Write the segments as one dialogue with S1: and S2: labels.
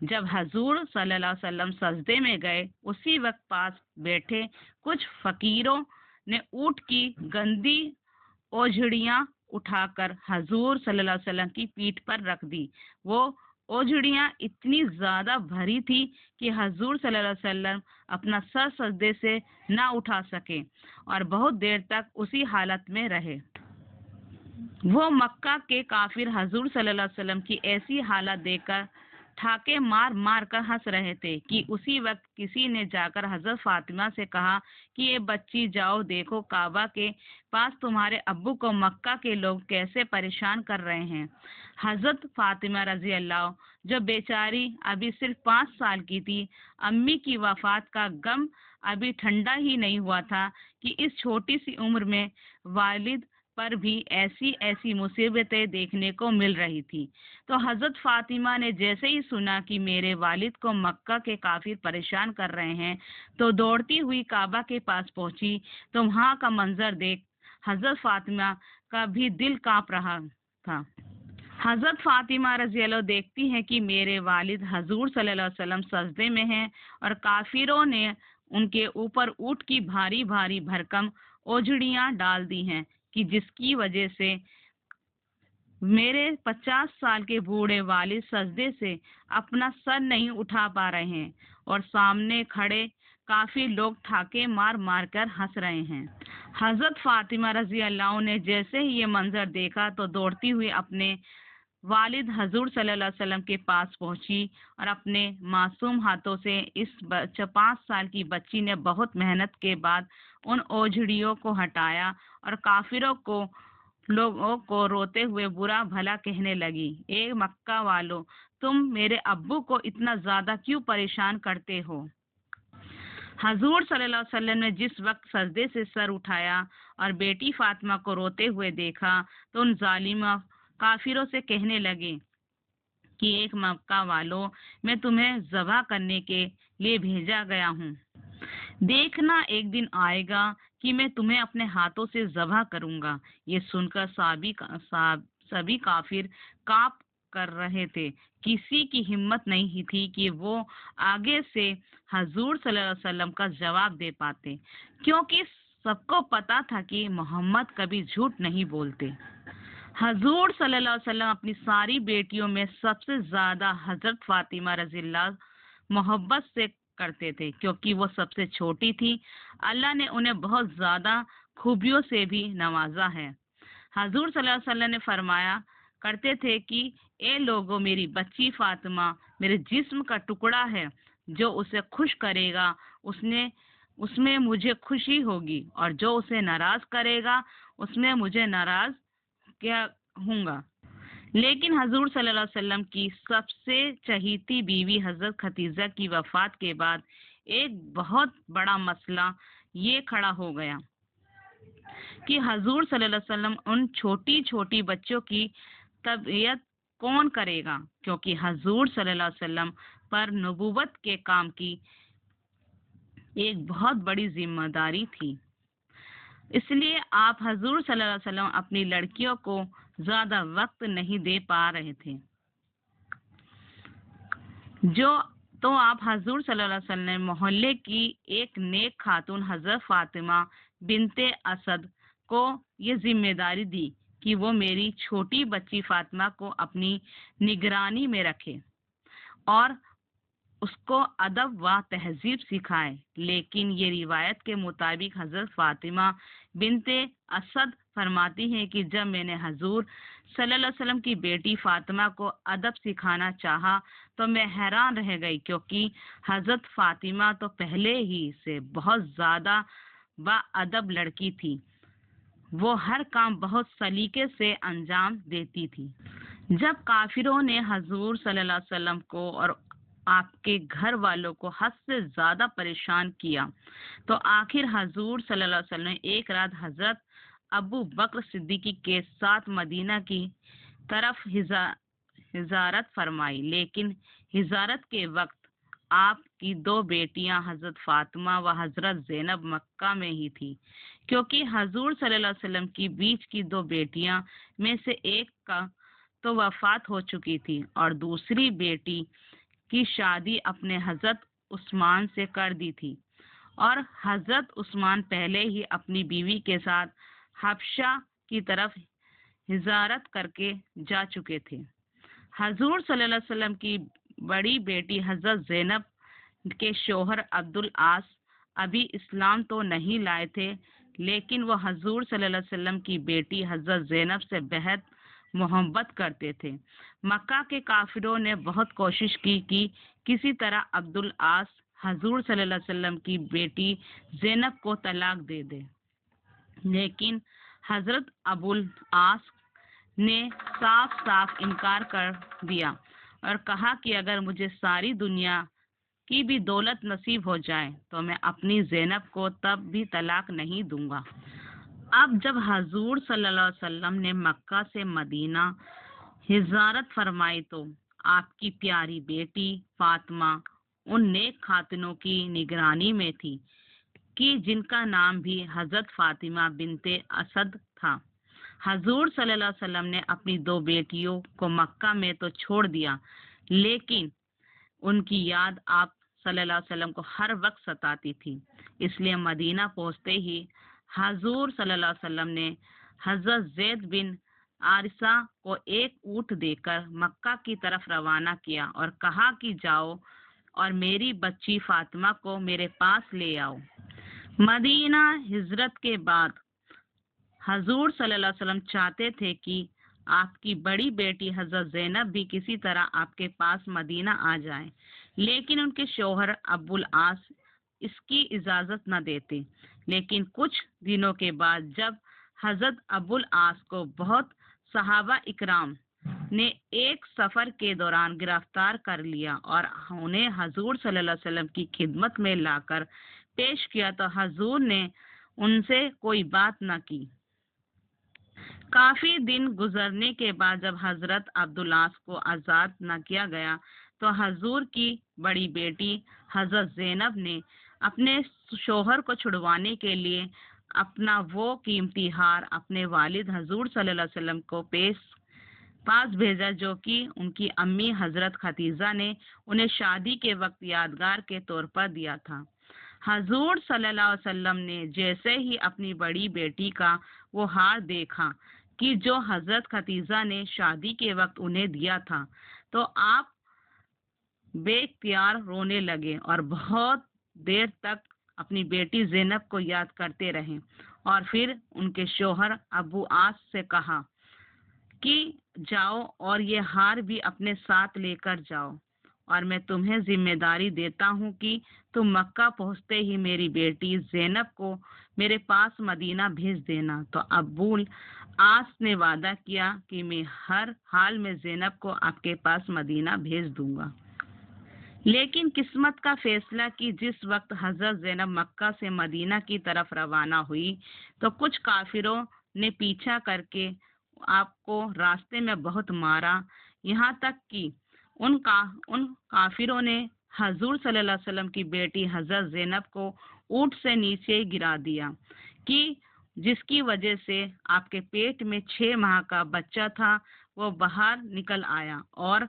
S1: جب حضور صلی اللہ علیہ وسلم سجدے میں گئے اسی وقت پاس بیٹھے کچھ فقیروں نے اونٹ کی گندی اوجھڑیاں اٹھا کر حضور صلی اللہ علیہ وسلم کی پیٹھ پر رکھ دی۔ وہ اوجھڑیاں اتنی زیادہ بھری تھی کہ حضور صلی اللہ علیہ وسلم اپنا سر سجدے سے نہ اٹھا سکے اور بہت دیر تک اسی حالت میں رہے۔ وہ مکہ کے کافر حضور صلی اللہ علیہ وسلم کی ایسی حالت دیکھ کر ٹھاکے مار مار کر ہنس رہے تھے کہ اسی وقت کسی نے جا کر حضرت فاطمہ سے کہا کہ یہ بچی جاؤ دیکھو کعبہ کے پاس تمہارے ابو کو مکہ کے لوگ کیسے پریشان کر رہے ہیں۔ حضرت فاطمہ رضی اللہ جو بیچاری ابھی صرف 5 سال کی تھی، امی کی وفات کا غم ابھی ٹھنڈا ہی نہیں ہوا تھا کہ اس چھوٹی سی عمر میں والد پر بھی ایسی مصیبتیں دیکھنے کو مل رہی تھی۔ تو حضرت فاطمہ نے جیسے ہی سنا کہ میرے والد کو مکہ کے کافر پریشان کر رہے ہیں تو دوڑتی ہوئی کعبہ کے پاس پہنچی۔ تو وہاں کا منظر دیکھ حضرت فاطمہ کا بھی دل کانپ رہا تھا۔ حضرت فاطمہ رضی اللہ دیکھتی ہیں کہ میرے والد حضور صلی اللہ علیہ وسلم سجدے میں ہیں اور کافروں نے ان کے اوپر اونٹ کی بھاری بھاری بھرکم اوجھڑیاں ڈال دی ہیں کہ جس کی وجہ سے میرے 50 سال کے بوڑھے والد سجدے سے اپنا سر نہیں اٹھا پا رہے ہیں اور سامنے کھڑے کافی لوگ ٹھاکے مار مار کر ہنس رہے ہیں۔ حضرت فاطمہ رضی اللہ نے جیسے ہی یہ منظر دیکھا تو دوڑتی ہوئی اپنے والد حضور صلی اللہ علیہ وسلم کے پاس پہنچی اور اپنے معصوم ہاتھوں سے اس 5 سال کی بچی نے بہت محنت کے بعد ان اوجھڑیوں کو ہٹایا اور کافروں کو لوگوں کو روتے ہوئے برا بھلا کہنے لگی، اے مکہ والو، تم میرے ابو کو اتنا زیادہ کیوں پریشان کرتے ہو؟ حضور صلی اللہ علیہ وسلم نے جس وقت سجدے سے سر اٹھایا اور بیٹی فاطمہ کو روتے ہوئے دیکھا تو ان ظالمہ کافروں سے کہنے لگے کہ ایک مکہ والو، میں تمہیں ذبح کرنے کے لیے بھیجا گیا ہوں۔ دیکھنا ایک دن آئے گا کہ میں تمہیں اپنے ہاتھوں سے ذبح کروں گا۔ یہ سن کر سبھی کافر کانپ کر رہے تھے۔ کسی کی ہمت نہیں تھی کہ وہ آگے سے حضور صلی اللہ علیہ وسلم کا جواب دے پاتے، کیونکہ سب کو پتا تھا کہ محمد کبھی جھوٹ نہیں بولتے۔ حضور صلی اللہ علیہ وسلم اپنی ساری بیٹیوں میں سب سے زیادہ حضرت فاطمہ رضی اللہ محبت سے کرتے تھے، کیونکہ وہ سب سے چھوٹی تھی۔ اللہ نے انہیں بہت زیادہ خوبیوں سے بھی نوازا ہے۔ حضور صلی اللہ علیہ وسلم نے فرمایا کرتے تھے کہ اے لوگو، میری بچی فاطمہ میرے جسم کا ٹکڑا ہے، جو اسے خوش کرے گا اس میں مجھے خوشی ہوگی، اور جو اسے ناراض کرے گا اس میں مجھے ناراض کیا ہوں گا۔ لیکن حضور صلی اللہ علیہ وسلم کی سب سے چہیتی بیوی حضرت خدیجہ کی وفات کے بعد ایک بہت بڑا مسئلہ یہ کھڑا ہو گیا کہ حضور صلی اللہ علیہ وسلم ان چھوٹی چھوٹی بچوں کی تربیت کون کرے گا، کیونکہ حضور صلی اللہ علیہ وسلم پر نبوت کے کام کی ایک بہت بڑی ذمہ داری تھی۔ اس لیے آپ حضور صلی اللہ علیہ وسلم اپنی لڑکیوں کو زیادہ وقت نہیں دے پا رہے تھے۔ تو آپ حضور صلی اللہ علیہ وسلم محلے کی ایک نیک خاتون حضرت فاطمہ بنت اسد کو یہ ذمہ داری دی کہ وہ میری چھوٹی بچی فاطمہ کو اپنی نگرانی میں رکھے اور اس کو ادب و تہذیب سکھائے۔ لیکن یہ روایت کے مطابق حضرت فاطمہ بنت اسد فرماتی ہیں کہ جب میں نے حضور صلی اللہ علیہ وسلم کی بیٹی فاطمہ کو ادب سکھانا چاہا تو میں حیران رہ گئی، کیونکہ حضرت فاطمہ تو پہلے ہی سے بہت زیادہ با ادب لڑکی تھی۔ وہ ہر کام بہت سلیقے سے انجام دیتی تھی۔ جب کافروں نے حضور صلی اللہ علیہ وسلم کو اور آپ کے گھر والوں کو حد سے زیادہ پریشان کیا تو آخر حضور صلی اللہ علیہ وسلم نے ایک رات حضرت ابو بکر صدیقی کے ساتھ مدینہ کی طرف ہجرت فرمائی۔ لیکن ہجرت کے وقت آپ کی 2 بیٹیاں حضرت فاطمہ و حضرت زینب مکہ میں ہی تھی، کیونکہ حضور صلی اللہ علیہ وسلم کی بیچ کی 2 بیٹیاں میں سے ایک کا تو وفات ہو چکی تھی اور دوسری بیٹی کی شادی اپنے حضرت عثمان سے کر دی تھی اور حضرت عثمان پہلے ہی اپنی بیوی کے ساتھ حبشہ کی طرف ہجرت کر کے جا چکے تھے۔ حضور صلی اللہ علیہ وسلم کی بڑی بیٹی حضرت زینب کے شوہر عبدالعاص ابھی اسلام تو نہیں لائے تھے، لیکن وہ حضور صلی اللہ علیہ وسلم کی بیٹی حضرت زینب سے بہت محبت کرتے تھے۔ مکہ کے کافروں نے بہت کوشش کی کہ کسی طرح عبدالعاص حضور صلی اللہ علیہ وسلم کی بیٹی زینب کو طلاق دے دے، لیکن حضرت ابوالعاص نے صاف صاف انکار کر دیا اور کہا کہ اگر مجھے ساری دنیا کی بھی دولت نصیب ہو جائے تو میں اپنی زینب کو تب بھی طلاق نہیں دوں گا۔ اب جب حضور صلی اللہ علیہ وسلم نے مکہ سے مدینہ ہجرت فرمائی تو آپ کی پیاری بیٹی فاطمہ ان نیک خاتونوں کی نگرانی میں تھی کہ جن کا نام بھی حضرت فاطمہ بنت اسد تھا۔ حضور صلی اللہ علیہ وسلم نے اپنی 2 بیٹیوں کو مکہ میں تو چھوڑ دیا، لیکن ان کی یاد آپ صلی اللہ علیہ وسلم کو ہر وقت ستاتی تھی، اس لیے مدینہ پہنچتے ہی حضور صلی اللہ علیہ وسلم نے حضرت زید بن عارثہ کو ایک اونٹ دے کر مکہ کی طرف روانہ کیا اور کہا کہ جاؤ اور میری بچی فاطمہ کو میرے پاس لے آؤ۔ مدینہ ہجرت کے بعد حضور صلی اللہ علیہ وسلم چاہتے تھے کہ آپ کی بڑی بیٹی حضرت زینب بھی کسی طرح آپ کے پاس مدینہ آ جائے، لیکن ان کے شوہر ابوالعاص اس کی اجازت نہ دیتے۔ لیکن کچھ دنوں کے بعد جب حضرت ابوالعاص کو بہت صحابہ اکرام نے ایک سفر کے دوران گرفتار کر لیا اور انہیں حضور صلی اللہ علیہ وسلم کی خدمت میں لا کر پیش کیا تو حضور نے ان سے کوئی بات نہ کی۔ کافی دن گزرنے کے بعد جب حضرت عبدالعاص کو آزاد نہ کیا گیا تو حضور کی بڑی بیٹی حضرت زینب نے اپنے شوہر کو چھڑوانے کے لیے اپنا وہ قیمتی ہار اپنے والد حضور صلی اللہ علیہ وسلم کو پاس بھیجا، جو کہ ان کی امی حضرت ختیجہ نے انہیں شادی کے وقت یادگار کے طور پر دیا تھا۔ حضور صلی اللہ علیہ وسلم نے جیسے ہی اپنی بڑی بیٹی کا وہ ہار دیکھا کہ جو حضرت ختیجہ نے شادی کے وقت انہیں دیا تھا تو آپ بے اختیار رونے لگے اور بہت دیر تک اپنی بیٹی زینب کو یاد کرتے رہے اور پھر ان کے شوہر ابوالعاص سے کہا کہ جاؤ اور یہ ہار بھی اپنے ساتھ لے کر جاؤ اور میں تمہیں ذمہ داری دیتا ہوں کہ تم مکہ پہنچتے ہی میری بیٹی زینب کو میرے پاس مدینہ بھیج دینا۔ تو ابوالعاص نے وعدہ کیا کہ میں ہر حال میں زینب کو آپ کے پاس مدینہ بھیج دوں گا۔ لیکن قسمت کا فیصلہ کہ جس وقت حضرت زینب مکہ سے مدینہ کی طرف روانہ ہوئی تو کچھ کافروں نے پیچھا کر کے آپ کو راستے میں بہت مارا، یہاں تک کہ ان کافروں نے حضور صلی اللہ علیہ وسلم کی بیٹی حضرت زینب کو اونٹ سے نیچے گرا دیا کہ جس کی وجہ سے آپ کے پیٹ میں 6 ماہ کا بچہ تھا وہ باہر نکل آیا اور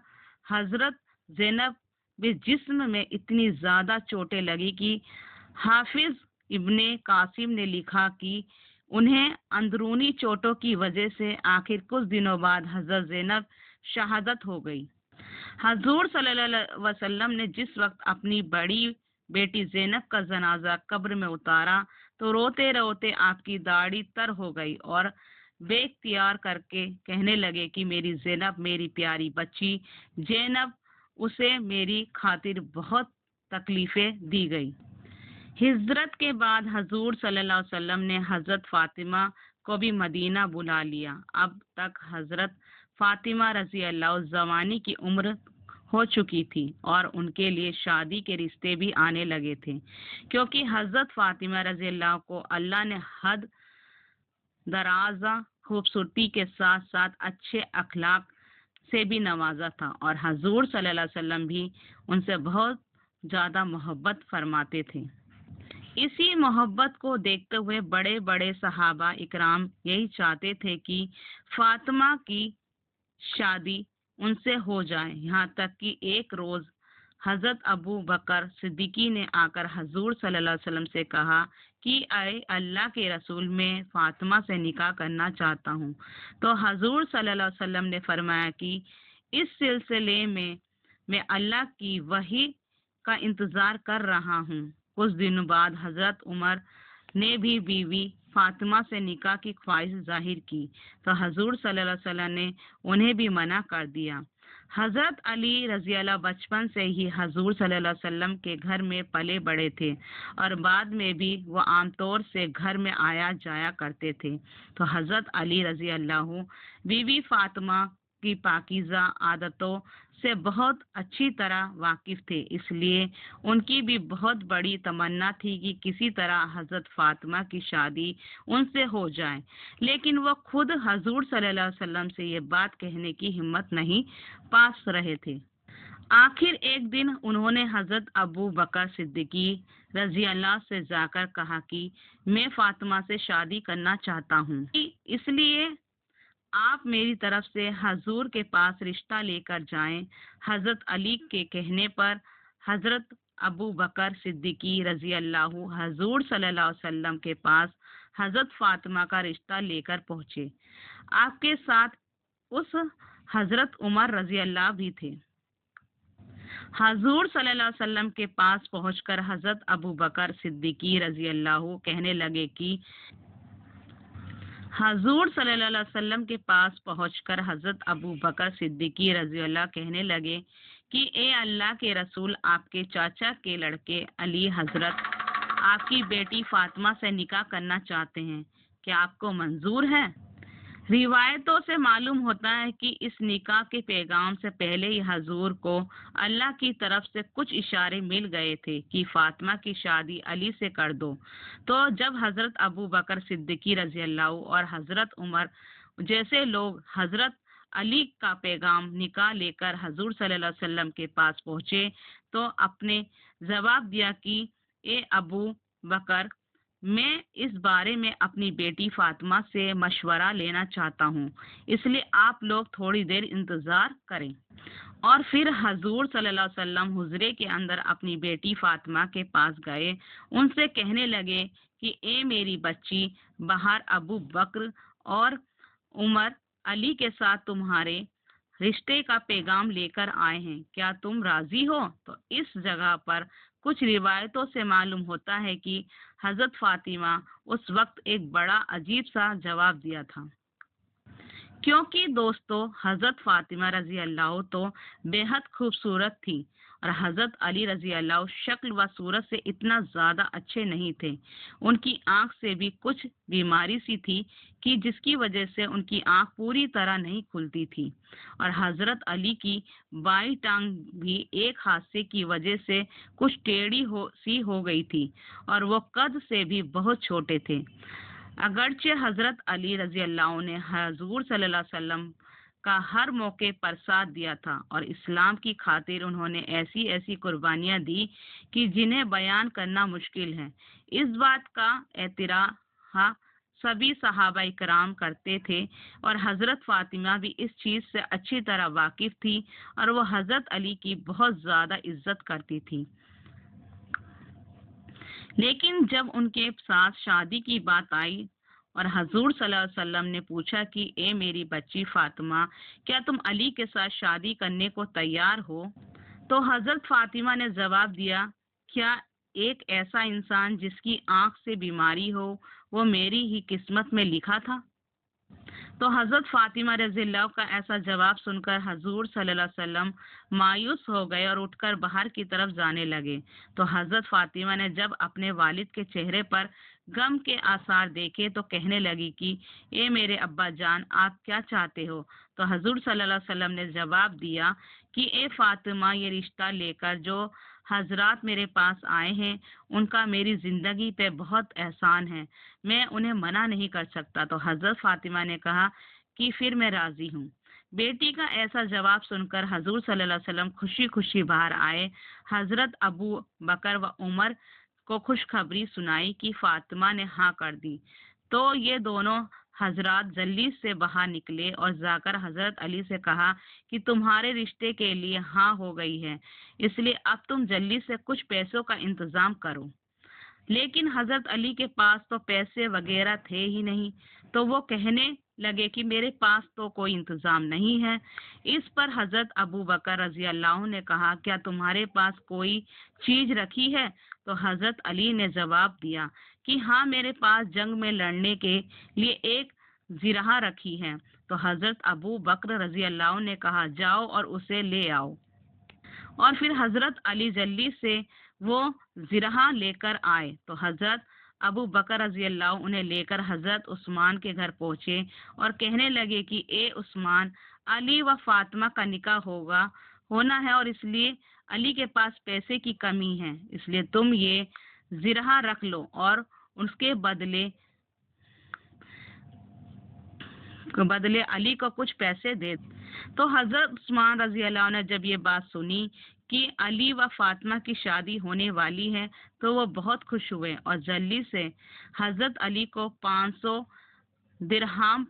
S1: حضرت زینب بھی جسم میں اتنی زیادہ چوٹیں لگی کہ حافظ ابن قاسم نے لکھا کہ انہیں اندرونی چوٹوں کی وجہ سے آخر کچھ دنوں بعد حضرت زینب شہادت ہو گئی۔ حضور صلی اللہ علیہ وسلم نے جس وقت اپنی بڑی بیٹی زینب کا جنازہ قبر میں اتارا تو روتے روتے آپ کی داڑھی تر ہو گئی اور بے اختیار کر کے کہنے لگے کہ میری زینب، میری پیاری بچی زینب، اسے میری خاطر بہت تکلیفیں دی گئی۔ ہجرت کے بعد حضور صلی اللہ علیہ وسلم نے حضرت فاطمہ کو بھی مدینہ بلا لیا۔ اب تک حضرت فاطمہ رضی اللہ جوانی کی عمر ہو چکی تھی اور ان کے لیے شادی کے رشتے بھی آنے لگے تھے، کیونکہ حضرت فاطمہ رضی اللہ کو اللہ نے حد درازہ خوبصورتی کے ساتھ ساتھ اچھے اخلاق سے بھی نوازا تھا اور حضور صلی اللہ علیہ وسلم بھی ان سے بہت زیادہ محبت فرماتے تھے۔ اسی محبت کو دیکھتے ہوئے بڑے بڑے صحابہ اکرام یہی چاہتے تھے کہ فاطمہ کی شادی ان سے ہو جائے، یہاں تک کہ ایک روز حضرت ابو بکر صدیقی نے آ کر حضور صلی اللہ علیہ وسلم سے کہا کہ اے اللہ کے رسول، میں فاطمہ سے نکاح کرنا چاہتا ہوں۔ تو حضور صلی اللہ علیہ وسلم نے فرمایا کہ اس سلسلے میں اللہ کی وحی کا انتظار کر رہا ہوں۔ کچھ دنوں بعد حضرت عمر نے بھی بیوی فاطمہ سے نکاح کی خواہش ظاہر کی، تو حضور صلی اللہ علیہ وسلم نے انہیں بھی منع کر دیا۔ حضرت علی رضی اللہ بچپن سے ہی حضور صلی اللہ علیہ وسلم کے گھر میں پلے بڑے تھے، اور بعد میں بھی وہ عام طور سے گھر میں آیا جایا کرتے تھے۔ تو حضرت علی رضی اللہ بیوی فاطمہ کی پاکیزہ عادتوں سے بہت اچھی طرح واقف تھے، اس لیے ان کی بھی بہت بڑی تمنا تھی کہ کسی طرح حضرت فاطمہ کی شادی ان سے ہو جائے، لیکن وہ خود حضور صلی اللہ علیہ وسلم سے یہ بات کہنے کی ہمت نہیں پا رہے تھے۔ آخر ایک دن انہوں نے حضرت ابو بکر صدیقی رضی اللہ سے جا کر کہا کہ میں فاطمہ سے شادی کرنا چاہتا ہوں، اس لیے آپ میری طرف سے حضور کے پاس رشتہ لے کر جائیں۔ حضرت علی کے کہنے پر حضرت ابو بکر صدیقی رضی اللہ حضور صلی اللہ علیہ وسلم کے پاس حضرت فاطمہ کا رشتہ لے کر پہنچے۔ آپ کے ساتھ اس حضرت عمر رضی اللہ بھی تھے۔ حضور صلی اللہ علیہ وسلم کے پاس پہنچ کر حضرت ابو بکر صدیقی رضی اللہ کہنے لگے کہ حضور صلی اللہ علیہ وسلم کے پاس پہنچ کر حضرت ابو بکر صدیقی رضی اللہ کہنے لگے کہ اے اللہ کے رسول، آپ کے چاچا کے لڑکے علی حضرت آپ کی بیٹی فاطمہ سے نکاح کرنا چاہتے ہیں، کیا آپ کو منظور ہے؟ روایتوں سے معلوم ہوتا ہے کہ اس نکاح کے پیغام سے پہلے ہی حضور کو اللہ کی طرف سے کچھ اشارے مل گئے تھے کہ فاطمہ کی شادی علی سے کر دو۔ تو جب حضرت ابو بکر صدیقی رضی اللہ اور حضرت عمر جیسے لوگ حضرت علی کا پیغام نکاح لے کر حضور صلی اللہ علیہ وسلم کے پاس پہنچے تو اپنے جواب دیا کہ اے ابو بکر، میں اس بارے میں اپنی بیٹی فاطمہ سے مشورہ لینا چاہتا ہوں، اس لیے آپ لوگ تھوڑی دیر انتظار کریں۔ اور پھر حضور صلی اللہ علیہ وسلم حجرے کے اندر اپنی بیٹی فاطمہ کے پاس گئے، ان سے کہنے لگے کہ اے میری بچی، باہر ابو بکر اور عمر علی کے ساتھ تمہارے رشتے کا پیغام لے کر آئے ہیں، کیا تم راضی ہو؟ تو اس جگہ پر کچھ روایتوں سے معلوم ہوتا ہے کہ حضرت فاطمہ اس وقت ایک بڑا عجیب سا جواب دیا تھا، کیونکہ دوستو حضرت فاطمہ رضی اللہ تو بے حد خوبصورت تھی، اور حضرت علی رضی اللہ شکل و صورت سے اتنا زیادہ اچھے نہیں تھے۔ ان کی آنکھ سے بھی کچھ بیماری سی تھی کہ جس کی وجہ سے ان کی آنکھ پوری طرح نہیں کھلتی تھی، اور حضرت علی کی بائیں ٹانگ بھی ایک حادثے کی وجہ سے کچھ ٹیڑھی سی ہو گئی تھی، اور وہ قد سے بھی بہت چھوٹے تھے۔ اگرچہ حضرت علی رضی اللہ نے حضور صلی اللہ علیہ وسلم کا ہر موقع پر ساتھ دیا تھا، اور اسلام کی خاطر انہوں نے ایسی ایسی قربانیاں دی کہ جنہیں بیان کرنا مشکل ہے۔ اس بات کا اعتراف سبھی صحابہ کرام کرتے تھے، اور حضرت فاطمہ بھی اس چیز سے اچھی طرح واقف تھی، اور وہ حضرت علی کی بہت زیادہ عزت کرتی تھی۔ لیکن جب ان کے ساتھ شادی کی بات آئی اور حضور صلی اللہ علیہ وسلم نے پوچھا کہ اے میری بچی فاطمہ، کیا تم علی کے ساتھ شادی کرنے کو تیار ہو؟ تو حضرت فاطمہ نے جواب دیا، کیا ایک ایسا انسان جس کی آنکھ سے بیماری ہو وہ میری ہی قسمت میں لکھا تھا؟ تو حضرت فاطمہ رضی اللہ کا ایسا جواب سن کر حضور صلی اللہ علیہ وسلم مایوس ہو گئے اور اٹھ کر باہر کی طرف جانے لگے۔ تو حضرت فاطمہ نے جب اپنے والد کے چہرے پر غم کے آثار دیکھے تو کہنے لگی کہ اے میرے ابا جان، آپ کیا چاہتے ہو؟ تو حضور صلی اللہ علیہ وسلم نے جواب دیا کہ اے فاطمہ، یہ رشتہ لے کر جو حضرات میرے پاس آئے ہیں ان کا میری زندگی پہ بہت احسان ہے، میں انہیں منع نہیں کر سکتا۔ تو حضرت فاطمہ نے کہا کہ پھر میں راضی ہوں۔ بیٹی کا ایسا جواب سن کر حضور صلی اللہ علیہ وسلم خوشی خوشی باہر آئے۔ حضرت ابو بکر و عمر کو خوشخبری سنائی کہ فاطمہ نے ہاں کر دی، تو یہ دونوں حضرات جلدی سے باہر نکلے اور جا کر حضرت علی سے کہا کہ تمہارے رشتے کے لیے ہاں ہو گئی ہے، اس لیے اب تم جلدی سے کچھ پیسوں کا انتظام کرو۔ لیکن حضرت علی کے پاس تو پیسے وغیرہ تھے ہی نہیں، تو وہ کہنے لگے کہ میرے پاس تو کوئی انتظام نہیں ہے۔ اس پر حضرت ابو بکر رضی اللہ عنہ نے کہا، کیا تمہارے پاس کوئی چیز رکھی ہے؟ تو حضرت علی نے جواب دیا کہ ہاں، میرے پاس جنگ میں لڑنے کے لیے ایک زرہ رکھی ہے۔ تو حضرت ابو بکر رضی اللہ عنہ نے کہا، جاؤ اور اسے لے آؤ۔ اور پھر حضرت علی جلدی سے وہ زرہ لے کر آئے تو حضرت ابو بکر رضی اللہ عنہ لے کر حضرت عثمان کے گھر پہنچے اور کہنے لگے کہ اے عثمان، علی و فاطمہ کا نکاح ہونا ہے اور اس لیے علی کے پاس پیسے کی کمی ہے، اس لیے تم یہ زرہ رکھ لو اور اس کے بدلے علی کو کچھ پیسے دے۔ تو حضرت عثمان رضی اللہ عنہ نے جب یہ بات سنی کہ علی و فاطمہ کی شادی ہونے والی ہے تو وہ بہت خوش ہوئے اور جلدی سے حضرت علی کو 500 درہم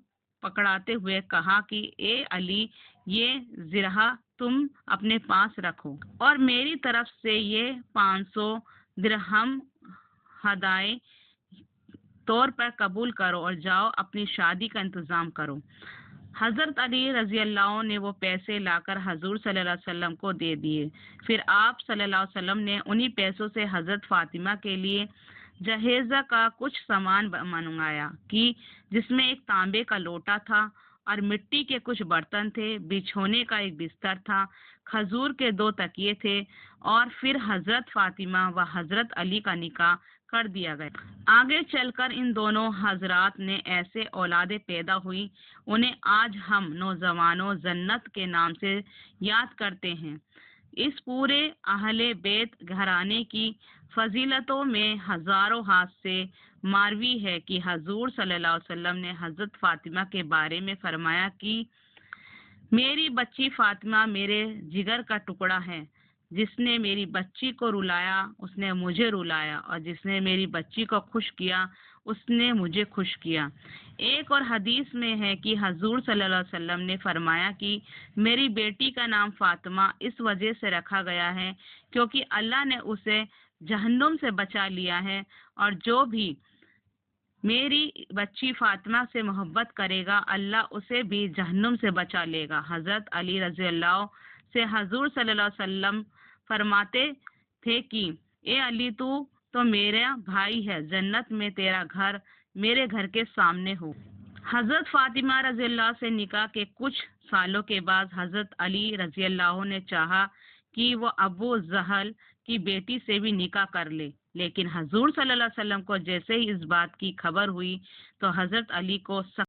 S1: پکڑاتے ہوئے کہا کہ اے علی، یہ زرہ تم اپنے پاس رکھو اور میری طرف سے یہ 500 درہم ہدایے طور پر قبول کرو اور جاؤ اپنی شادی کا انتظام کرو۔ حضرت علی رضی اللہ عنہ نے وہ پیسے لا کر حضور صلی اللہ علیہ وسلم کو دے دیے۔ پھر آپ صلی اللہ علیہ وسلم نے انہی پیسوں سے حضرت فاطمہ کے لیے جہیزہ کا کچھ سامان منگایا کہ جس میں ایک تانبے کا لوٹا تھا اور مٹی کے کچھ برتن تھے، بچھونے کا ایک بستر تھا، کھجور کے 2 تکیے تھے، اور پھر حضرت فاطمہ و حضرت علی کا نکاح کر دیا گیا۔ آگے چل کر ان دونوں حضرات نے ایسے اولادیں پیدا ہوئی، انہیں آج ہم نوجوانوں جنت کے نام سے یاد کرتے ہیں۔ اس پورے اہل بیت گھرانے کی فضیلتوں میں ہزاروں ہاتھ سے مروی ہے کہ حضور صلی اللہ علیہ وسلم نے حضرت فاطمہ کے بارے میں فرمایا کہ میری بچی فاطمہ میرے جگر کا ٹکڑا ہے، جس نے میری بچی کو رلایا اس نے مجھے رلایا، اور جس نے میری بچی کو خوش کیا اس نے مجھے خوش کیا۔ ایک اور حدیث میں ہے کہ حضور صلی اللہ علیہ وسلم نے فرمایا کہ میری بیٹی کا نام فاطمہ اس وجہ سے رکھا گیا ہے کیونکہ اللہ نے اسے جہنم سے بچا لیا ہے، اور جو بھی میری بچی فاطمہ سے محبت کرے گا اللہ اسے بھی جہنم سے بچا لے گا۔ حضرت علی رضی اللہ سے حضور صلی اللہ علیہ وسلم فرماتے تھے کہ اے علی، تو میرا بھائی ہے، جنت میں تیرا گھر میرے گھر کے سامنے ہو۔ حضرت فاطمہ رضی اللہ سے نکاح کے کچھ سالوں کے بعد حضرت علی رضی اللہ نے چاہا کہ وہ ابو جہل کی بیٹی سے بھی نکاح کر لے، لیکن حضور صلی اللہ علیہ وسلم کو جیسے ہی اس بات کی خبر ہوئی تو حضرت علی کو